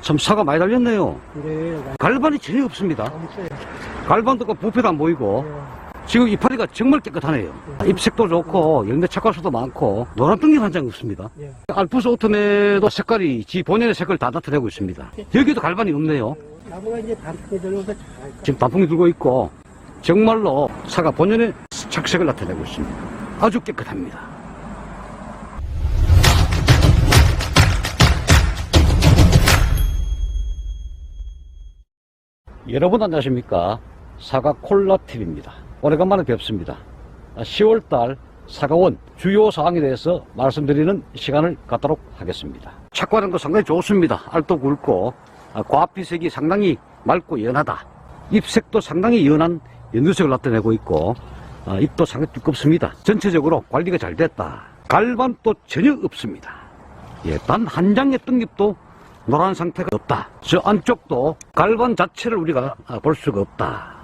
참 사가 많이 달렸네요. 그래. 갈반이 전혀 없습니다. 없어요. 갈반도 없고 부패도 안 보이고 지금 이파리가 정말 깨끗하네요. 잎색도 좋고 열매 착과수도 많고 노란 뜬기 한 장 없습니다. 예. 알프스 오토메도 색깔이 지 본연의 색을 다 나타내고 있습니다. 여기도 갈반이 없네요. 나무가 이제 단풍이 들어오서 잘. 지금 단풍이 들고 있고 정말로 사가 본연의 착색을 나타내고 있습니다. 아주 깨끗합니다. 여러분 안녕하십니까? 사과 콜라TV입니다. 오래간만에 뵙습니다. 10월달 사과원 주요 사항에 대해서 말씀드리는 시간을 갖도록 하겠습니다. 착과는 상당히 좋습니다. 알도 굵고 과피색이 상당히 맑고 연하다. 잎색도 상당히 연한 연두색을 나타내고 있고 잎도 상당히 두껍습니다. 전체적으로 관리가 잘 됐다. 갈반도 전혀 없습니다. 예, 단 한 장의 뜬잎도 노란 상태가 없다. 저 안쪽도 갈반 자체를 우리가 볼 수가 없다.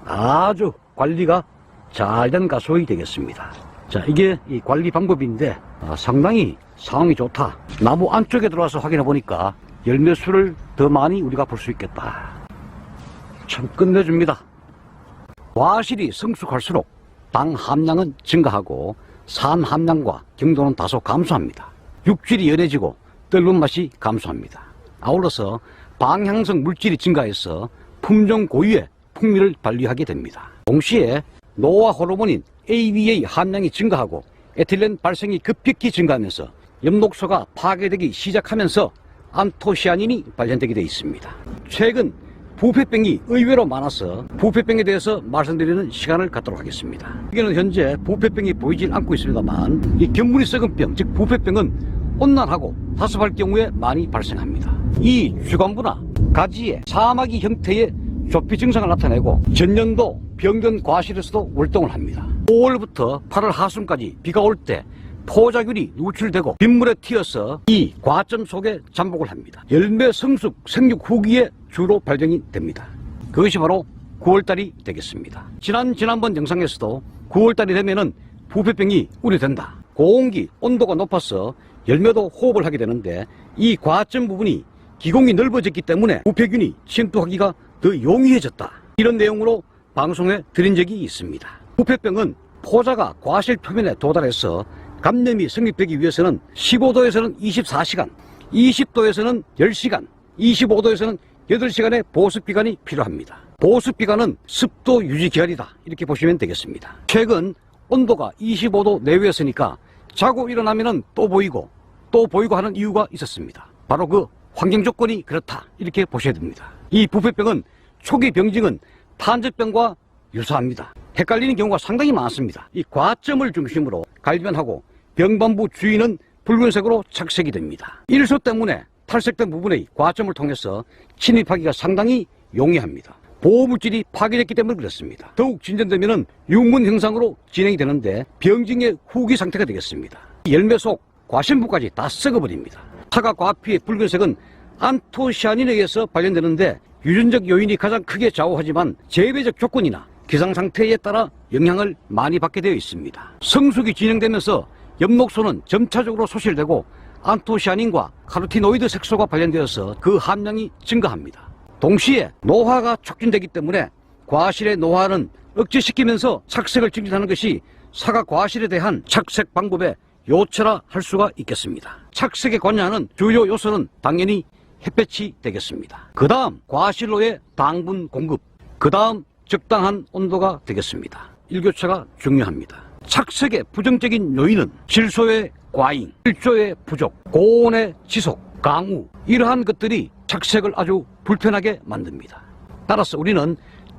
아주 관리가 잘 된 가수이 되겠습니다. 자, 이게 이 관리 방법인데 상당히 상황이 좋다. 나무 안쪽에 들어와서 확인해 보니까 열매수를 더 많이 우리가 볼 수 있겠다. 참 끝내줍니다. 과실이 성숙할수록 당 함량은 증가하고 산 함량과 경도는 다소 감소합니다. 육질이 연해지고 떫은 맛이 감소합니다. 아울러서 방향성 물질이 증가해서 품종 고유의 풍미를 발휘하게 됩니다. 동시에 노화 호르몬인 ABA 함량이 증가하고 에틸렌 발생이 급격히 증가하면서 엽록소가 파괴되기 시작하면서 안토시아닌이 발현되게 되어 있습니다. 최근 부패병이 의외로 많아서 부패병에 대해서 말씀드리는 시간을 갖도록 하겠습니다. 여기는 현재 부패병이 보이질 않고 있습니다만 이 견문이 썩은 병, 즉 부패병은 온난하고 다습할 경우에 많이 발생합니다. 이 주관부나 가지에 사마귀 형태의 조피 증상을 나타내고 전년도 병든 과실에서도 월동을 합니다. 5월부터 8월 하순까지 비가 올 때 포자균이 누출되고 빗물에 튀어서 이 과점 속에 잠복을 합니다. 열매 성숙, 생육 후기에 주로 발견이 됩니다. 그것이 바로 9월달이 되겠습니다. 지난번 영상에서도 9월달이 되면은 부패병이 우려된다. 고온기, 온도가 높아서 열매도 호흡을 하게 되는데 이 과점 부분이 기공이 넓어졌기 때문에 부패균이 침투하기가 더 용이해졌다. 이런 내용으로 방송에 드린 적이 있습니다. 부패병은 포자가 과실 표면에 도달해서 감염이 성립되기 위해서는 15도에서는 24시간, 20도에서는 10시간, 25도에서는 8시간의 보습기간이 필요합니다. 보습기간은 습도 유지기간이다. 이렇게 보시면 되겠습니다. 최근 온도가 25도 내외였으니까 자고 일어나면은 또 보이고 하는 이유가 있었습니다. 바로 그 환경 조건이 그렇다. 이렇게 보셔야 됩니다. 이 부패병은 초기 병증은 탄저병과 유사합니다. 헷갈리는 경우가 상당히 많습니다. 이 과점을 중심으로 갈변하고 병반부 주위는 붉은색으로 착색이 됩니다. 일소 때문에 탈색된 부분의 과점을 통해서 침입하기가 상당히 용이합니다. 보호물질이 파괴됐기 때문에 그렇습니다. 더욱 진전되면 유문 형상으로 진행이 되는데 병증의 후기 상태가 되겠습니다. 열매 속 과신부까지 다 썩어버립니다. 사과 과피의 붉은색은 안토시아닌에 의해서 발현되는데 유전적 요인이 가장 크게 좌우하지만 재배적 조건이나 기상 상태에 따라 영향을 많이 받게 되어 있습니다. 성숙이 진행되면서 엽록소는 점차적으로 소실되고 안토시아닌과 카로티노이드 색소가 발현되어서 그 함량이 증가합니다. 동시에 노화가 촉진되기 때문에 과실의 노화는 억제시키면서 착색을 증진하는 것이 사과 과실에 대한 착색 방법의 요체라 할 수가 있겠습니다. 착색에 관여하는 주요 요소는 당연히 햇볕이 되겠습니다. 그 다음 과실로의 당분 공급, 그 다음 적당한 온도가 되겠습니다. 일교차가 중요합니다. 착색의 부정적인 요인은 질소의 과잉, 일조의 부족, 고온의 지속, 강우 이러한 것들이 착색을 아주 불편하게 만듭니다. 따라서 우리는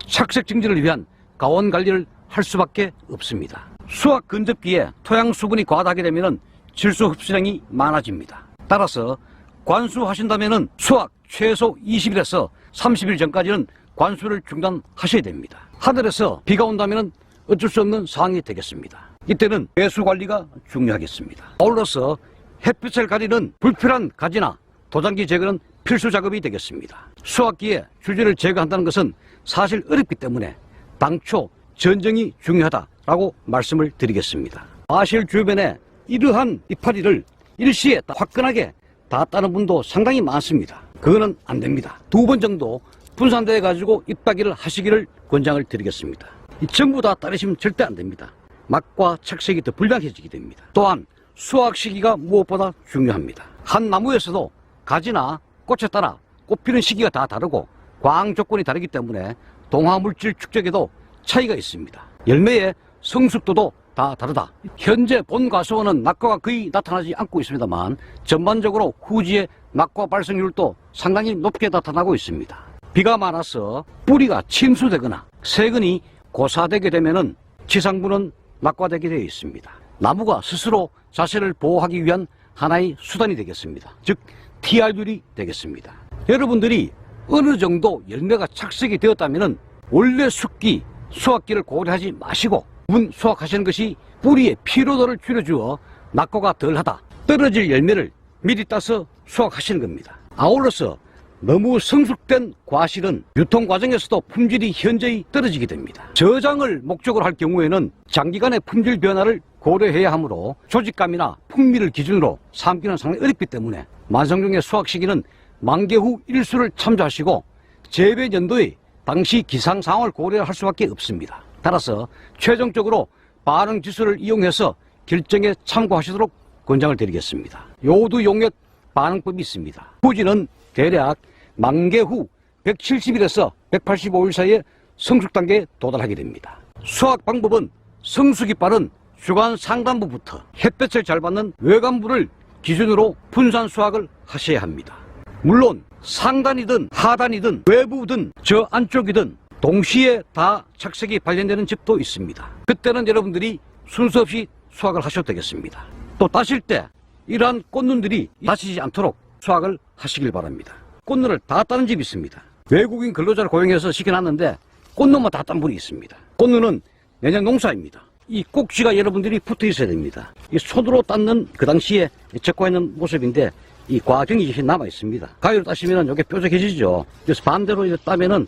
착색 증진을 위한 가온 관리를 할 수밖에 없습니다. 수확 근접기에 토양 수분이 과다하게 되면 질소 흡수량이 많아집니다. 따라서 관수하신다면 수확 최소 20일에서 30일 전까지는 관수를 중단하셔야 됩니다. 하늘에서 비가 온다면 어쩔 수 없는 상황이 되겠습니다. 이때는 배수 관리가 중요하겠습니다. 아울러서 햇빛을 가리는 불필요한 가지나 도장기 제거는 필수 작업이 되겠습니다. 수확기에 줄기를 제거한다는 것은 사실 어렵기 때문에 당초 전정이 중요하다라고 말씀을 드리겠습니다. 과실 주변에 이러한 이파리를 일시에 화끈하게 다 따는 분도 상당히 많습니다. 그거는 안 됩니다. 2번 정도 분산돼 가지고 잎따기를 하시기를 권장을 드리겠습니다. 이 전부 다 따르시면 절대 안 됩니다. 맛과 착색이 더 불량해지게 됩니다. 또한 수확 시기가 무엇보다 중요합니다. 한 나무에서도 가지나 꽃에 따라 꽃 피는 시기가 다 다르고 광 조건이 다르기 때문에 동화물질 축적에도 차이가 있습니다. 열매의 성숙도도 다 다르다. 현재 본 과수원은 낙과가 거의 나타나지 않고 있습니다만 전반적으로 후지의 낙과 발생률도 상당히 높게 나타나고 있습니다. 비가 많아서 뿌리가 침수되거나 세근이 고사되게 되면은 지상부는 낙과되게 되어 있습니다. 나무가 스스로 자신을 보호하기 위한 하나의 수단이 되겠습니다. 즉 TR율이 되겠습니다. 여러분들이 어느 정도 열매가 착색이 되었다면 원래 숙기, 수확기를 고려하지 마시고 문 수확하시는 것이 뿌리의 피로도를 줄여주어 낙과가 덜하다. 떨어질 열매를 미리 따서 수확하시는 겁니다. 아울러서 너무 성숙된 과실은 유통 과정에서도 품질이 현저히 떨어지게 됩니다. 저장을 목적으로 할 경우에는 장기간의 품질 변화를 고려해야 하므로 조직감이나 풍미를 기준으로 삼기는 상당히 어렵기 때문에 만성종의 수확 시기는 만개 후 일수를 참조하시고 재배 연도의 당시 기상 상황을 고려할 수밖에 없습니다. 따라서 최종적으로 반응 지수를 이용해서 결정에 참고하시도록 권장을 드리겠습니다. 요도 용역 반응법이 있습니다. 후지는 대략 만개 후 170일에서 185일 사이에 성숙 단계에 도달하게 됩니다. 수확 방법은 성숙이 빠른 주간 상단부부터 햇볕을 잘 받는 외관부를 기준으로 분산 수확을 하셔야 합니다. 물론 상단이든 하단이든 외부든 저 안쪽이든 동시에 다 착색이 발견되는 집도 있습니다. 그때는 여러분들이 순서 없이 수확을 하셔도 되겠습니다. 또 따실 때 이러한 꽃눈들이 다치지 않도록 수확을 하시길 바랍니다. 꽃눈을 다 따는 집이 있습니다. 외국인 근로자를 고용해서 시켜놨는데 꽃눈만 다 딴 분이 있습니다. 꽃눈은 내년 농사입니다. 이 꼭지가 여러분들이 붙어 있어야 됩니다. 이 손으로 땄는 그 당시에 적과있는 모습인데 이 과정이 남아 있습니다. 가위로 따시면 이게 뾰족해지죠. 그래서 반대로 이렇게 따면은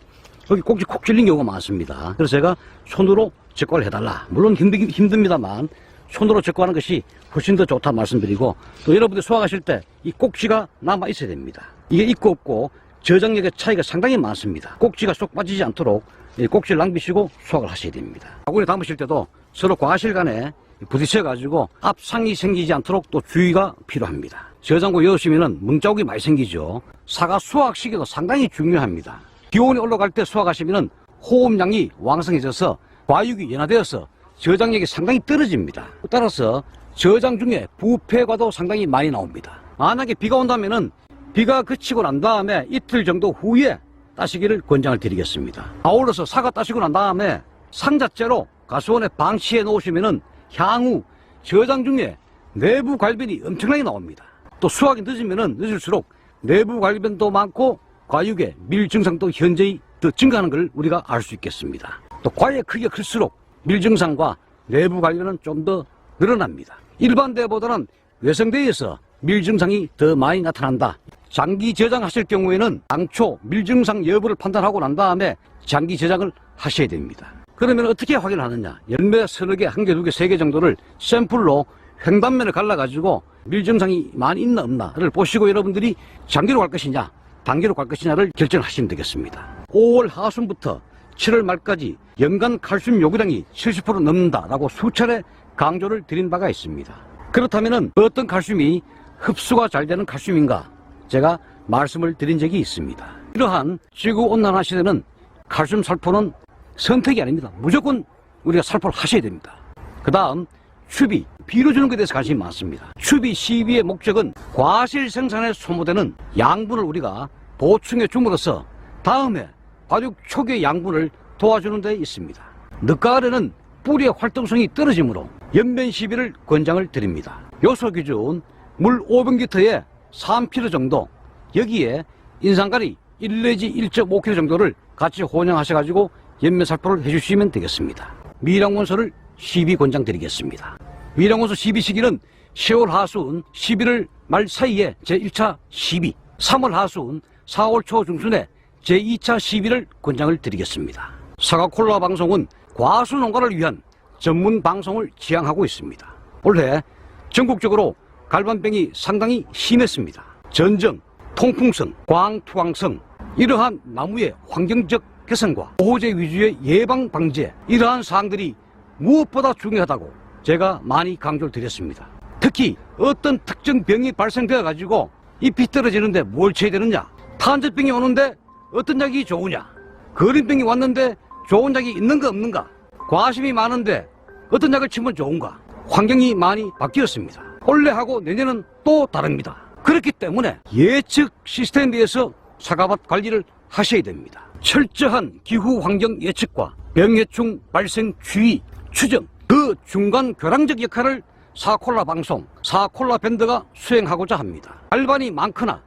여기 꼭지 콕 찔린 경우가 많습니다. 그래서 제가 손으로 적과를 해달라. 물론 힘듭니다만 손으로 적과하는 것이 훨씬 더 좋다 말씀드리고, 또 여러분들 수확하실 때 이 꼭지가 남아 있어야 됩니다. 이게 있고 없고 저장력의 차이가 상당히 많습니다. 꼭지가 쏙 빠지지 않도록 이 꼭지를 낭비시고 수확을 하셔야 됩니다. 바구니 담으실 때도 서로 과실 간에 부딪혀 가지고 앞상이 생기지 않도록 또 주의가 필요합니다. 저장고 여시면은 뭉자국이 많이 생기죠. 사과 수확 시기도 상당히 중요합니다. 기온이 올라갈 때 수확하시면은 호흡량이 왕성해져서 과육이 연화되어서 저장력이 상당히 떨어집니다. 따라서 저장 중에 부패과도 상당히 많이 나옵니다. 만약에 비가 온다면은 비가 그치고 난 다음에 이틀 정도 후에 따시기를 권장을 드리겠습니다. 아울러서 사과 따시고 난 다음에 상자째로 가수원에 방치해 놓으시면은 향후 저장 중에 내부 갈변이 엄청나게 나옵니다. 또 수확이 늦으면은 늦을수록 내부 갈변도 많고 과육의 밀 증상도 현저히 더 증가하는 걸 우리가 알 수 있겠습니다. 또 과의 크기가 클수록 밀 증상과 내부 갈변은 좀 더 늘어납니다. 일반 대보다는 외성대에서 밀 증상이 더 많이 나타난다. 장기 저장하실 경우에는 당초 밀 증상 여부를 판단하고 난 다음에 장기 저장을 하셔야 됩니다. 그러면 어떻게 확인하느냐? 열매 서너 개, 한 개, 두 개, 세 개 정도를 샘플로 횡단면을 갈라가지고 밀 증상이 많이 있나 없나를 보시고 여러분들이 장기로 갈 것이냐 단기로 갈 것이냐를 결정하시면 되겠습니다. 5월 하순부터 7월 말까지 연간 칼슘 요구량이 70% 넘는다라고 수차례 강조를 드린 바가 있습니다. 그렇다면 어떤 칼슘이 흡수가 잘 되는 칼슘인가 제가 말씀을 드린 적이 있습니다. 이러한 지구온난화 시대는 칼슘 살포는 선택이 아닙니다. 무조건 우리가 살포를 하셔야 됩니다. 그 다음 추비, 비료 주는 것에 대해서 관심이 많습니다. 추비 시비의 목적은 과실 생산에 소모되는 양분을 우리가 보충해 줌으로써 다음에 과육 초기의 양분을 도와주는 데 있습니다. 늦가을에는 뿌리의 활동성이 떨어지므로 연면 시비를 권장을 드립니다. 요소 기준 물 500리터에 3kg 정도, 여기에 인산가리 1 내지 1.5kg 정도를 같이 혼용하셔가지고 연면 살포를 해주시면 되겠습니다. 미량원소를 시비 권장 드리겠습니다. 미량원소 시비 시기는 10월 하순 11월 말 사이에 제1차 시비, 3월 하순 4월 초 중순에 제2차 시비를 권장을 드리겠습니다. 사과콜라 방송은 과수 농가를 위한 전문 방송을 지향하고 있습니다. 올해 전국적으로 갈반병이 상당히 심했습니다. 전정, 통풍성, 광투광성 이러한 나무의 환경적 개선과 보호제 위주의 예방 방제 이러한 사항들이 무엇보다 중요하다고 제가 많이 강조를 드렸습니다. 특히 어떤 특정 병이 발생되어 가지고 잎이 떨어지는데 뭘 쳐야 되느냐, 탄저병이 오는데 어떤 약이 좋으냐, 거린병이 왔는데 좋은 약이 있는가 없는가, 과심이 많은데 어떤 약을 치면 좋은가. 환경이 많이 바뀌었습니다. 올해하고 내년은 또 다릅니다. 그렇기 때문에 예측 시스템에 의해서 사과밭 관리를 하셔야 됩니다. 철저한 기후 환경 예측과 병해충 발생 추이, 추정, 그 중간 교량적 역할을 사콜라 방송, 사콜라 밴드가 수행하고자 합니다. 갈반이 많거나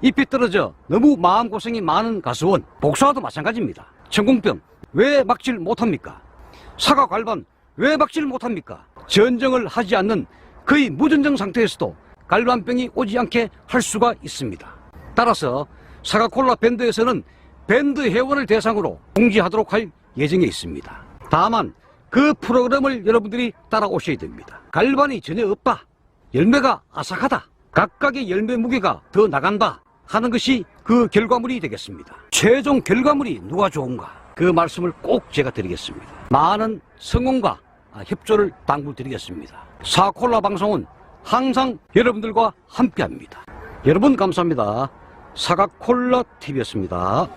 잎이 떨어져 너무 마음고생이 많은 가수원, 복숭아도 마찬가지입니다. 천공병 왜 막질 못합니까? 사과 갈반 왜 막질 못합니까? 전정을 하지 않는 거의 무전정 상태에서도 갈반병이 오지 않게 할 수가 있습니다. 따라서 사과콜라 밴드에서는 밴드 회원을 대상으로 공지하도록 할 예정에 있습니다. 다만 그 프로그램을 여러분들이 따라오셔야 됩니다. 갈반이 전혀 없다, 열매가 아삭하다, 각각의 열매 무게가 더 나간다 하는 것이 그 결과물이 되겠습니다. 최종 결과물이 누가 좋은가, 그 말씀을 꼭 제가 드리겠습니다. 많은 성원과 협조를 당부드리겠습니다. 사콜라 방송은 항상 여러분들과 함께합니다. 여러분 감사합니다. 사과콜라 TV였습니다.